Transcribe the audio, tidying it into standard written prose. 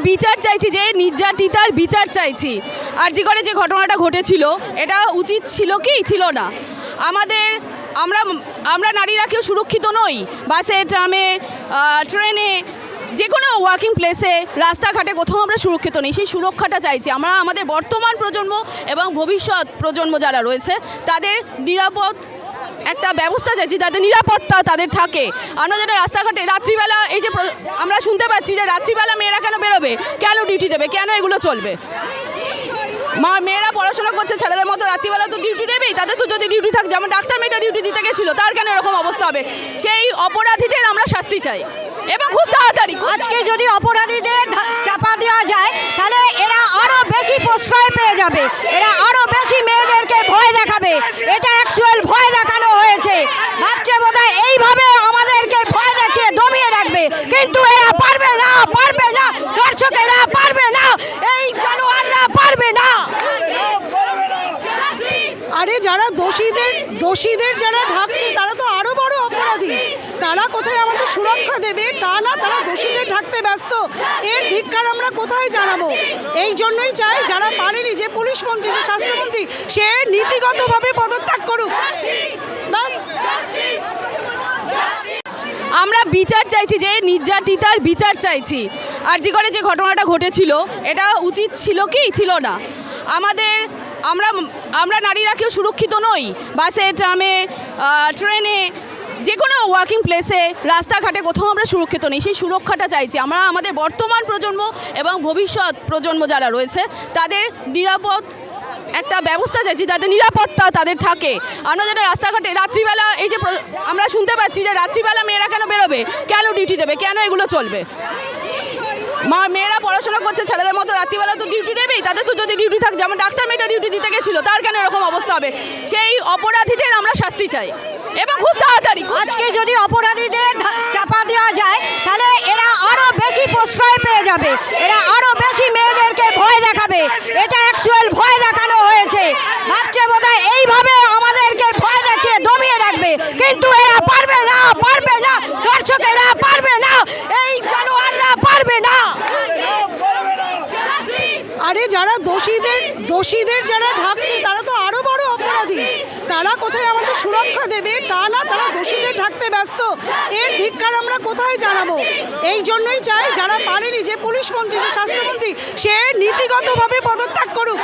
বিচার চাইছি, যে নির্যাতিতার বিচার চাইছি। আরজি করে যে ঘটনাটা ঘটেছিল, এটা উচিত ছিল কি ছিল না? আমরা নারীরা কেউ সুরক্ষিত নই। বাসে, ট্রামে, ট্রেনে, যে কোনো ওয়ার্কিং প্লেসে, রাস্তাঘাটে কোথাও আমরা সুরক্ষিত নেই। সেই সুরক্ষাটা চাইছি আমরা। আমাদের বর্তমান প্রজন্ম এবং ভবিষ্যৎ প্রজন্ম যারা রয়েছে তাদের নিরাপদ একটা ব্যবস্থা চাইছি, যাতে নিরাপত্তা তাদের থাকে। আমরা যেটা রাস্তাঘাটে রাত্রিবেলা, এই যে আমরা শুনতে পাচ্ছি যে রাত্রিবেলা মেয়েরা কেন বেরোবে, কেন ডিউটি দেবে, কেন এগুলো চলবে? মেয়েরা পড়াশোনা করছে ছেলেদের মতো, রাত্রিবেলা তো ডিউটি দেবেই। তাদের তো যদি ডিউটি থাকে, যেমন ডাক্তার মেয়েটা ডিউটি দিতে গেছিলো, তার কেন এরকম অবস্থা হবে? সেই অপরাধীদের আমরা শাস্তি চাই এবং খুব তাড়াতাড়ি। আজকে যদি অপরাধীদের চাপা দেওয়া যায়, তাহলে এরা আরো বেশি প্রশ্রয় পেয়ে যাবে, এরা আরো বেশি মেয়েদেরকে ভয় দেখাবে। এটা অ্যাকচুয়াল ভয় দেখানো হয়েছে। ভাবছে বোধহয় এইভাবে আমাদেরকে ভয় দেখিয়ে দমিয়ে রাখবে, কিন্তু এরা পারবে না, পারবে না, দর্শকেরা পারবে না, এই জানোয়াররা পারবে না। আরে যারা দোষীদের যারা ঢাকছে তারা তো আরো বড় অপরাধী। তারা কোথায় আমাদের সুরক্ষা দেবে তা না, তারা দোষীদের ঢাকতে ব্যস্ত। এর ধিক্কার আমরা কোথায় জানাবো? এই জন্যই চাই যারা পারেনি, যে পুলিশ মন্ত্রী, যে স্বাস্থ্যমন্ত্রী, সে নীতিগতভাবে পদত্যাগ করুক। বাস। আমরা বিচার চাইছি, যে নির্যাতিতার বিচার চাইছি। আরজি করে যে ঘটনাটা ঘটেছিল, এটা উচিত ছিল কি ছিল না? আমরা নারীরা কেউ সুরক্ষিত নই। বাসে, ট্রামে, ট্রেনে, যে কোনো ওয়ার্কিং প্লেসে, রাস্তাঘাটে কোথাও আমরা সুরক্ষিত নেই। সেই সুরক্ষাটা চাইছি আমরা। আমাদের বর্তমান প্রজন্ম এবং ভবিষ্যৎ প্রজন্ম যারা রয়েছে তাদের নিরাপদ একটা ব্যবস্থা চাইছি, যাতে নিরাপত্তা তাদের থাকে। আমরা যেটা রাস্তাঘাটে রাত্রিবেলা, এই যে আমরা শুনতে পাচ্ছি যে রাত্রিবেলা মেয়েরা কেন বেরোবে, কেন ডিউটি দেবে, কেন এগুলো চলবে? মেয়েরা পড়াশোনা করছে ছেলেদের মতো, রাত্রিবেলা তো ডিউটি দেবেই। তাদের তো যদি ডিউটি থাকে, যেমন ডাক্তার মেয়েটা ডিউটি দিতে গেছিলো, তার কেন এরকম অবস্থা হবে? সেই অপরাধীদের আমরা শাস্তি চাই এবং খুব তাড়াতাড়ি। আজকে যদি অপরাধীদের চাপা দেওয়া যায়, তাহলে এরা আরো বেশি প্রশ্রয় পেয়ে যাবে, এরা আরো বেশি মেয়েদেরকে ভয় দেখাবে। এটা অ্যাকচুয়াল ভয় দেখানো হয়েছে। ভাবছে বোধহয় এইভাবে আমাদেরকে ভয় দেখিয়ে দমিয়ে রাখবে, কিন্তু এরা পারবে না, পারবে না, দর্শকেরা পারবে না, এই জানোয়াররা পারবে না। আরে যারা দোষীদের যারা ঢাকছে তারা তো আরো বড় অপরাধী। তারা কোথায় আমাদের সুরক্ষা দেবে তা না, তারা দোষীদের ঢাকতে ব্যস্ত। এর ধিক্কার আমরা কোথায় জানাবো? এই জন্যই চাই যারা পারেনি, যে পুলিশ মন্ত্রী, যে স্বাস্থ্যমন্ত্রী, সে নীতিগতভাবে পদত্যাগ করুক।